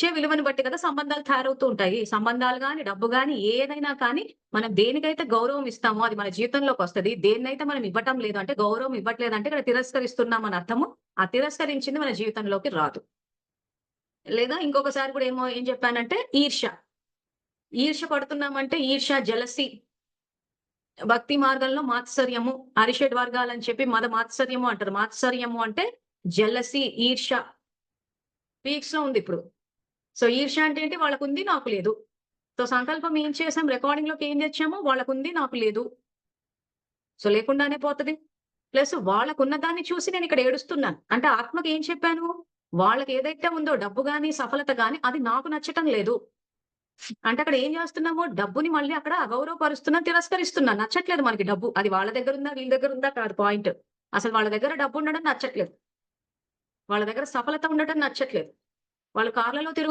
ఇచ్చే విలువను బట్టి కదా సంబంధాలు తయారవుతూ ఉంటాయి. సంబంధాలు గాని, డబ్బు గాని ఏదైనా కానీ మనం దేనికైతే గౌరవం ఇస్తామో అది మన జీవితంలోకొస్తది. దేన్నైతే మనం ఇవ్వటం లేదు అంటే గౌరవం ఇవ్వట్లేదంటే ఇక్కడ తిరస్కరిస్తున్నామని అర్థము. ఆ తిరస్కరించింది మన జీవితంలోకి రాదు. లేదా ఇంకొకసారి కూడా ఏం చెప్పానంటే ఈర్ష్య. ఈర్ష్య పడుతున్నామంటే ఈర్ష్య, జెలసీ భక్తి మార్గంలో మాత్సర్యము, అరిషడ్ వర్గాలని చెప్పి మద మాత్సర్యము అంటారు. మాత్సర్యము అంటే జెలసీ, ఈర్ష్య పీక్స్‌లో ఉందిప్పుడు. సో, ఈర్ష్య అంటే ఏంటి? వాళ్ళకుంది నాకు లేదు. సో, సంకల్పం ఏం చేసాం? రికార్డింగ్‌లోకి ఏం తెచ్చాము? వాళ్ళకుంది నాకు లేదు. సో, లేకుండానే పోతది. ప్లస్ వాళ్ళకున్న దాన్ని చూసి నేనిక్కడ ఏడుస్తున్నాను. అంటే ఆత్మకి ఏం చెప్పాను? వాళ్ళకి ఏదైతే ఉందో డబ్బు గాని, సఫలత గాని అది నాకు నచ్చటం లేదు. అంటే అక్కడ ఏం చేస్తున్నాము? డబ్బుని మళ్ళీ అక్కడ అగౌరవపరుస్తున్నాం, తిరస్కరిస్తున్నాం. నచ్చట్లేదు మనకి డబ్బు. అది వాళ్ళ దగ్గరుందా, వీళ్ళ దగ్గరుందా కాదు పాయింట్. అసలు వాళ్ళ దగ్గర డబ్బుండడం నచ్చట్లేదు. వాళ్ళ దగ్గర సఫలత ఉండటం నచ్చట్లేదు. వాళ్ళు కార్‌లలో తిరుగు